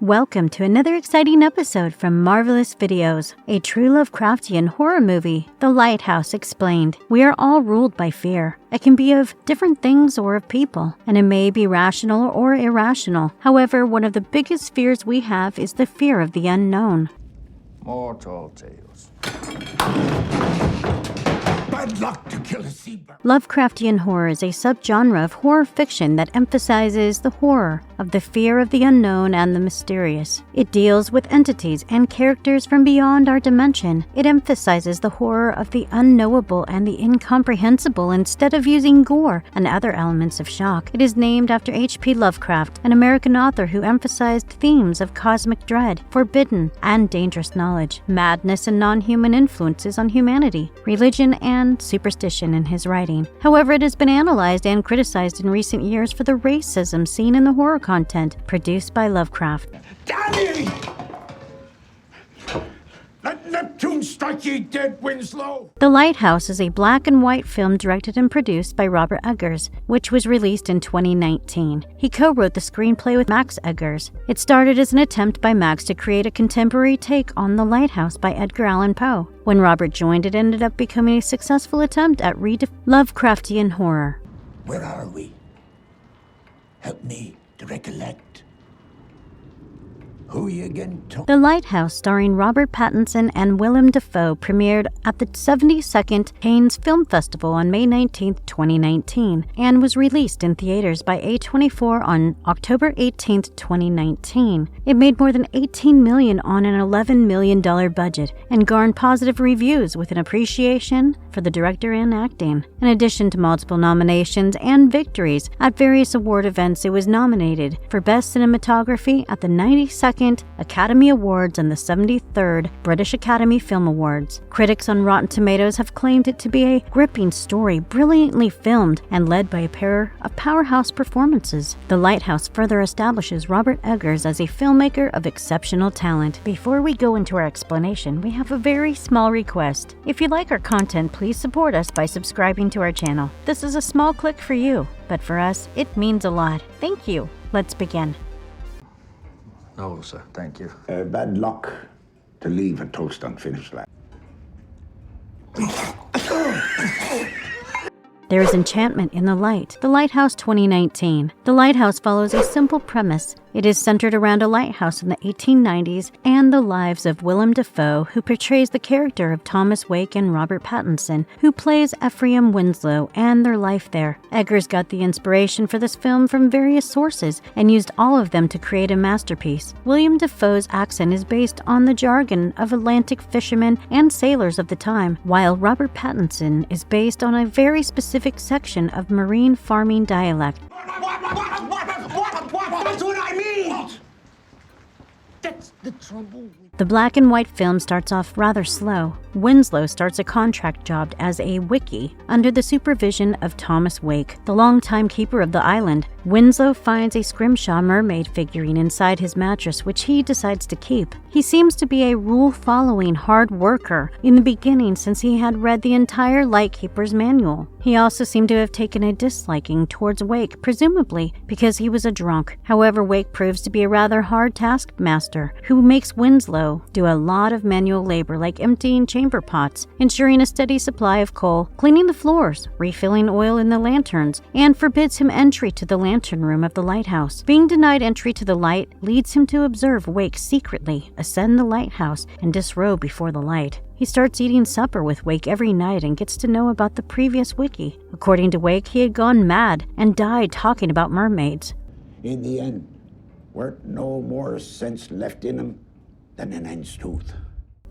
Welcome to another exciting episode from Marvelous Videos, a true Lovecraftian horror movie, The Lighthouse Explained. We are all ruled by fear. It can be of different things or of people, and it may be rational or irrational. However, one of the biggest fears we have is the fear of the unknown. More tall tales. Bad luck to kill a seabird. Lovecraftian horror is a subgenre of horror fiction that emphasizes the horror of the fear of the unknown and the mysterious. It deals with entities and characters from beyond our dimension. It emphasizes the horror of the unknowable and the incomprehensible instead of using gore and other elements of shock. It is named after H.P Lovecraft, an American author who emphasized themes of cosmic dread, forbidden and dangerous knowledge, madness and non-human influences on humanity, religion and superstition in his writing. However, it has been analyzed and criticized in recent years for the racism seen in the horror content produced by Lovecraft. Danny! Let Neptune strike ye dead, Winslow! The Lighthouse is a black and white film directed and produced by Robert Eggers, which was released in 2019. He co-wrote the screenplay with Max Eggers. It started as an attempt by Max to create a contemporary take on The Lighthouse by Edgar Allan Poe. When Robert joined, it ended up becoming a successful attempt at Lovecraftian horror. Where are we? Help me to recollect. Who you again, Tom? The Lighthouse, starring Robert Pattinson and Willem Dafoe, premiered at the 72nd Cannes Film Festival on May 19, 2019, and was released in theaters by A24 on October 18, 2019. It made more than $18 million on an $11 million budget and garnered positive reviews with an appreciation for the director and acting. In addition to multiple nominations and victories at various award events, it was nominated for Best Cinematography at the 92nd Academy Awards and the 73rd British Academy Film Awards. Critics on Rotten Tomatoes have claimed it to be a gripping story, brilliantly filmed and led by a pair of powerhouse performances. The Lighthouse further establishes Robert Eggers as a filmmaker of exceptional talent. Before we go into our explanation, we have a very small request. If you like our content, please support us by subscribing to our channel. This is a small click for you, but for us, it means a lot. Thank you. Let's begin. No, sir, thank you. Bad luck to leave a toast unfinished, lad. There is enchantment in the light. The Lighthouse 2019. The Lighthouse follows a simple premise. It is centered around a lighthouse in the 1890s and the lives of Willem Dafoe, who portrays the character of Thomas Wake, and Robert Pattinson, who plays Ephraim Winslow, and their life there. Eggers got the inspiration for this film from various sources and used all of them to create a masterpiece. Willem Dafoe's accent is based on the jargon of Atlantic fishermen and sailors of the time, while Robert Pattinson is based on a very specific section of marine farming dialect. That's what I mean! That's the trouble. The black and white film starts off rather slow. Winslow starts a contract job as a wickie under the supervision of Thomas Wake, the longtime keeper of the island. Winslow finds a Scrimshaw mermaid figurine inside his mattress, which he decides to keep. He seems to be a rule-following hard worker in the beginning, since he had read the entire Lightkeeper's manual. He also seemed to have taken a disliking towards Wake, presumably because he was a drunk. However, Wake proves to be a rather hard taskmaster who makes Winslow do a lot of manual labor, like emptying chamber pots, ensuring a steady supply of coal, cleaning the floors, refilling oil in the lanterns, and forbids him entry to the lantern room of the lighthouse. Being denied entry to the light leads him to observe Wake secretly ascend the lighthouse and disrobe before the light. He starts eating supper with Wake every night and gets to know about the previous wiki. According to Wake, he had gone mad and died talking about mermaids. In the end, weren't no more sense left in him than an hen's tooth.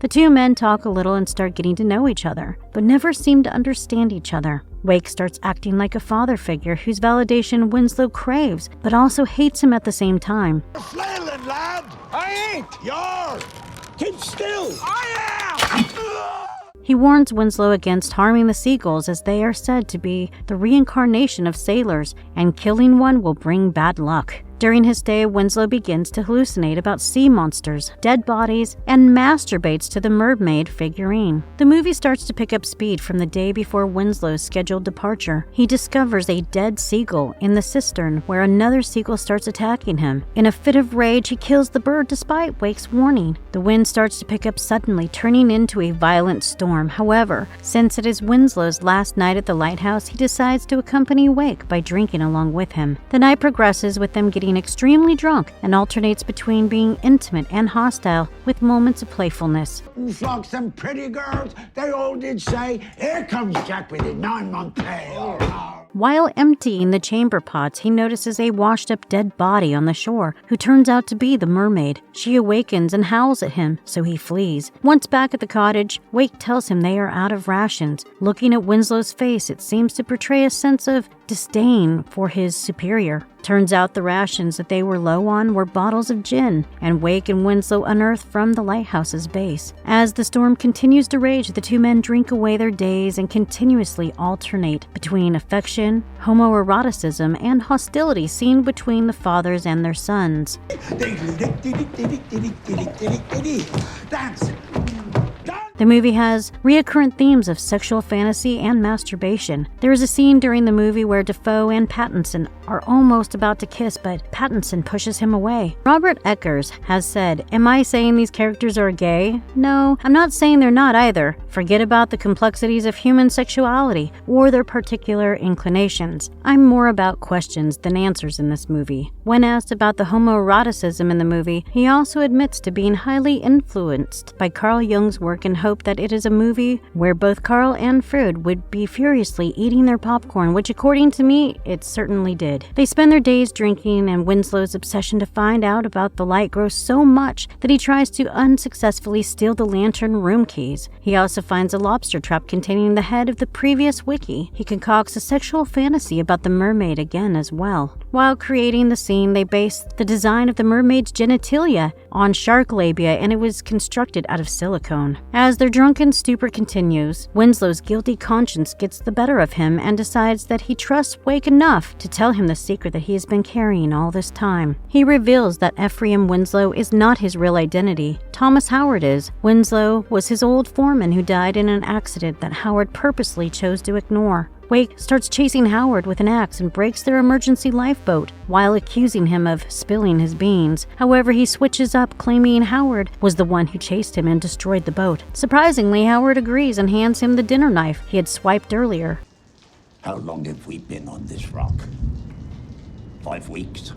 The two men talk a little and start getting to know each other, but never seem to understand each other. Wake starts acting like a father figure whose validation Winslow craves, but also hates him at the same time. Flailing, lad! I ain't! You're! Keep still! I am! He warns Winslow against harming the seagulls, as they are said to be the reincarnation of sailors, and killing one will bring bad luck. During his stay, Winslow begins to hallucinate about sea monsters, dead bodies, and masturbates to the mermaid figurine. The movie starts to pick up speed from the day before Winslow's scheduled departure. He discovers a dead seagull in the cistern where another seagull starts attacking him. In a fit of rage, he kills the bird despite Wake's warning. The wind starts to pick up suddenly, turning into a violent storm. However, since it is Winslow's last night at the lighthouse, he decides to accompany Wake by drinking along with him. The night progresses with them getting extremely drunk and alternates between being intimate and hostile with moments of playfulness. Flocks them pretty girls, they all did say, here comes Jack with his 9-month tail. While emptying the chamber pots, he notices a washed-up dead body on the shore, who turns out to be the mermaid. She awakens and howls at him, so he flees. Once back at the cottage, Wake tells him they are out of rations. Looking at Winslow's face, it seems to portray a sense of disdain for his superior. Turns out the rations that they were low on were bottles of gin, and Wake and Winslow unearth from the lighthouse's base. As the storm continues to rage, the two men drink away their days and continuously alternate between affection, homoeroticism, and hostility seen between the fathers and their sons. Dance. The movie has recurrent themes of sexual fantasy and masturbation. There is a scene during the movie where Defoe and Pattinson are almost about to kiss, but Pattinson pushes him away. Robert Eggers has said, "Am I saying these characters are gay? No, I'm not saying they're not either. Forget about the complexities of human sexuality or their particular inclinations. I'm more about questions than answers in this movie." When asked about the homoeroticism in the movie, he also admits to being highly influenced by Carl Jung's work and hope that it is a movie where both Carl and Freud would be furiously eating their popcorn, which according to me, it certainly did. They spend their days drinking, and Winslow's obsession to find out about the light grows so much that he tries to unsuccessfully steal the lantern room keys. He also finds a lobster trap containing the head of the previous wiki. He concocts a sexual fantasy about the mermaid again as well. While creating the scene, they based the design of the mermaid's genitalia on shark labia, and it was constructed out of silicone. As their drunken stupor continues, Winslow's guilty conscience gets the better of him and decides that he trusts Wake enough to tell him the secret that he has been carrying all this time. He reveals that Ephraim Winslow is not his real identity. Thomas Howard is. Winslow was his old foreman who died in an accident that Howard purposely chose to ignore. Wake starts chasing Howard with an axe and breaks their emergency lifeboat while accusing him of spilling his beans. However, he switches up, claiming Howard was the one who chased him and destroyed the boat. Surprisingly, Howard agrees and hands him the dinner knife he had swiped earlier. How long have we been on this rock? 5 weeks?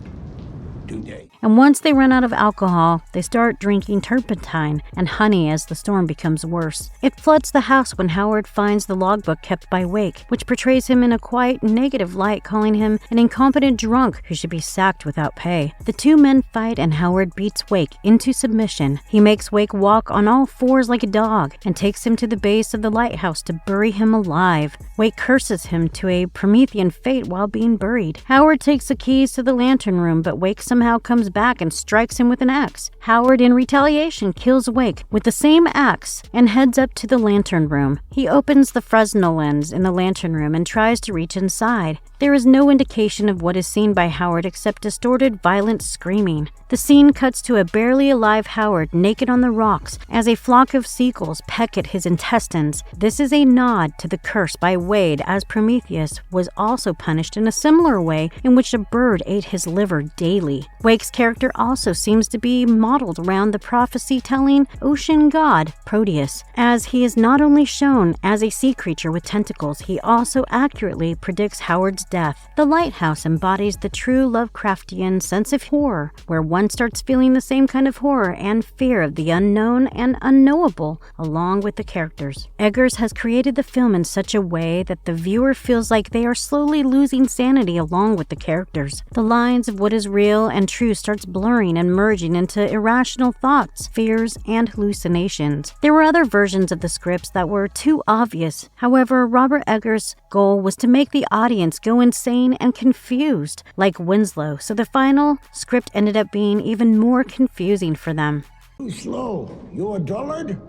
2 days? And once they run out of alcohol, they start drinking turpentine and honey as the storm becomes worse. It floods the house when Howard finds the logbook kept by Wake, which portrays him in a quite negative light, calling him an incompetent drunk who should be sacked without pay. The two men fight and Howard beats Wake into submission. He makes Wake walk on all fours like a dog and takes him to the base of the lighthouse to bury him alive. Wake curses him to a Promethean fate while being buried. Howard takes the keys to the lantern room, but Wake somehow comes back and strikes him with an axe. Howard, in retaliation, kills Wake with the same axe and heads up to the lantern room. He opens the Fresnel lens in the lantern room and tries to reach inside. There is no indication of what is seen by Howard except distorted, violent screaming. The scene cuts to a barely alive Howard naked on the rocks as a flock of seagulls peck at his intestines. This is a nod to the curse by Wade, as Prometheus was also punished in a similar way in which a bird ate his liver daily. Wake's character also seems to be modeled around the prophecy-telling ocean god Proteus, as he is not only shown as a sea creature with tentacles, he also accurately predicts Howard's death. The lighthouse embodies the true Lovecraftian sense of horror, where one starts feeling the same kind of horror and fear of the unknown and unknowable along with the characters. Eggers has created the film in such a way that the viewer feels like they are slowly losing sanity along with the characters. The lines of what is real and true starts blurring and merging into irrational thoughts, fears, and hallucinations. There were other versions of the scripts that were too obvious. However, Robert Eggers' goal was to make the audience go insane and confused, like Winslow, so the final script ended up being even more confusing for them. Too slow. You a dullard?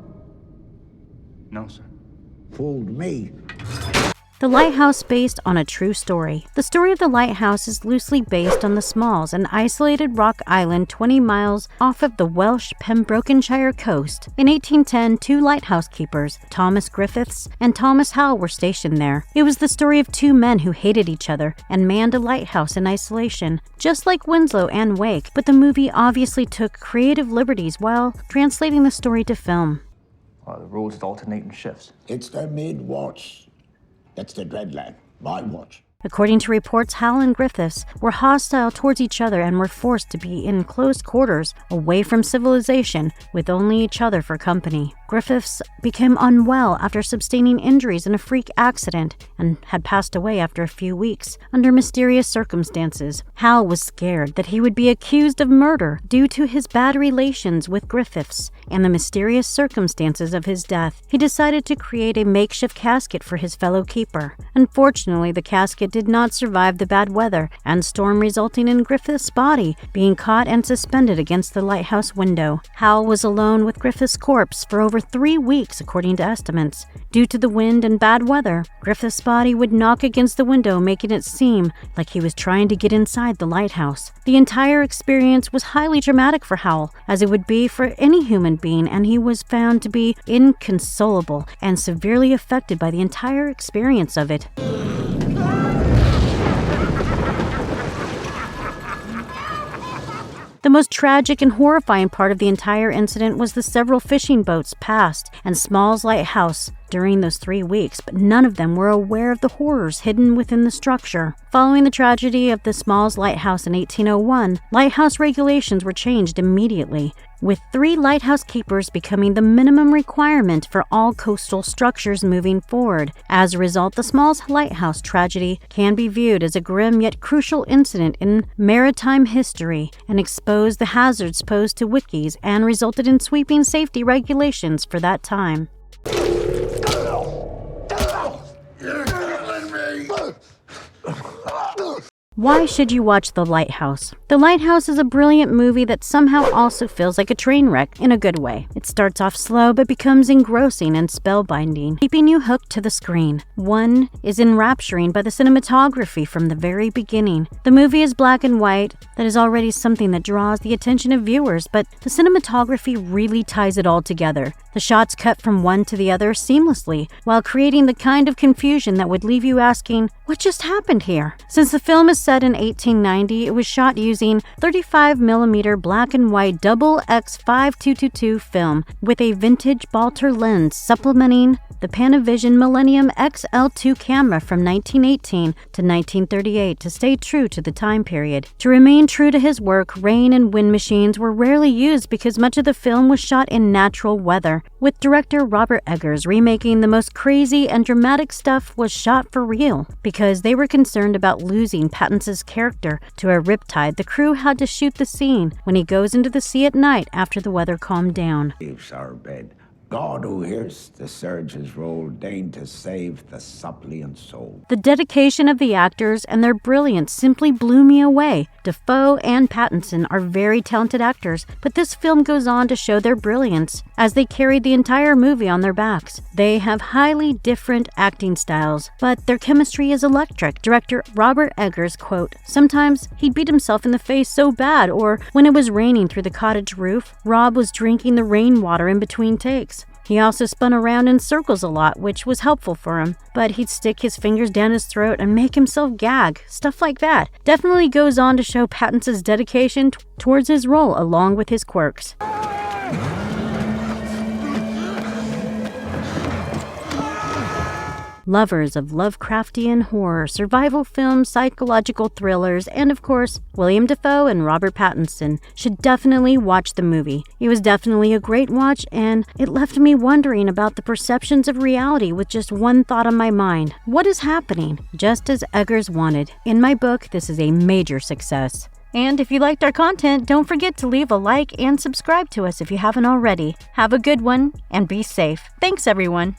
No, sir. Fooled me. The Lighthouse, based on a true story. The story of the lighthouse is loosely based on the Smalls, an isolated rock island 20 miles off of the Welsh Pembrokeshire coast. In 1810, two lighthouse keepers, Thomas Griffiths and Thomas Howell, were stationed there. It was the story of two men who hated each other and manned a lighthouse in isolation, just like Winslow and Wake, but the movie obviously took creative liberties while translating the story to film. The rules is alternating shifts. It's their mid-watch. That's the dreadland. My watch. According to reports, Howell and Griffiths were hostile towards each other and were forced to be in close quarters, away from civilization, with only each other for company. Griffiths became unwell after sustaining injuries in a freak accident and had passed away after a few weeks under mysterious circumstances. Howell was scared that he would be accused of murder due to his bad relations with Griffiths and the mysterious circumstances of his death. He decided to create a makeshift casket for his fellow keeper. Unfortunately, the casket did not survive the bad weather and storm, resulting in Griffith's body being caught and suspended against the lighthouse window. Howell was alone with Griffith's corpse for over 3 weeks, according to estimates. Due to the wind and bad weather, Griffith's body would knock against the window, making it seem like he was trying to get inside the lighthouse. The entire experience was highly traumatic for Howell, as it would be for any human being, and he was found to be inconsolable and severely affected by the entire experience of it. The most tragic and horrifying part of the entire incident was the several fishing boats passed and Small's lighthouse during those 3 weeks, but none of them were aware of the horrors hidden within the structure. Following the tragedy of the Smalls Lighthouse in 1801, lighthouse regulations were changed immediately, with 3 lighthouse keepers becoming the minimum requirement for all coastal structures moving forward. As a result, the Smalls Lighthouse tragedy can be viewed as a grim yet crucial incident in maritime history and exposed the hazards posed to wikis and resulted in sweeping safety regulations for that time. Why should you watch The Lighthouse? The Lighthouse is a brilliant movie that somehow also feels like a train wreck in a good way. It starts off slow but becomes engrossing and spellbinding, keeping you hooked to the screen. One is enrapturing by the cinematography from the very beginning. The movie is black and white. That is already something that draws the attention of viewers, but the cinematography really ties it all together. The shots cut from one to the other seamlessly, while creating the kind of confusion that would leave you asking, what just happened here? Since the film is set in 1890, it was shot using 35mm black and white double X5222 film with a vintage Balter lens supplementing the Panavision Millennium XL2 camera from 1918 to 1938 to stay true to the time period. To remain true to his work, rain and wind machines were rarely used because much of the film was shot in natural weather, with director Robert Eggers remaking the most crazy and dramatic stuff was shot for real. Because they were concerned about losing Pattinson's character to a riptide, the crew had to shoot the scene when he goes into the sea at night after the weather calmed down. Leaves our bed. God, who hears the surge's roll, deign to save the suppliant soul. The dedication of the actors and their brilliance simply blew me away. Defoe and Pattinson are very talented actors, but this film goes on to show their brilliance as they carried the entire movie on their backs. They have highly different acting styles, but their chemistry is electric. Director Robert Eggers, quote, "Sometimes he'd beat himself in the face so bad, or when it was raining through the cottage roof, Rob was drinking the rainwater in between takes. He also spun around in circles a lot, which was helpful for him, but he'd stick his fingers down his throat and make himself gag. Stuff like that. Definitely goes on to show Pattinson's dedication towards his role along with his quirks." Lovers of Lovecraftian horror, survival films, psychological thrillers, and of course, William Dafoe and Robert Pattinson should definitely watch the movie. It was definitely a great watch, and it left me wondering about the perceptions of reality with just one thought on my mind. What is happening? Just as Eggers wanted. In my book, this is a major success. And if you liked our content, don't forget to leave a like and subscribe to us if you haven't already. Have a good one, and be safe. Thanks, everyone.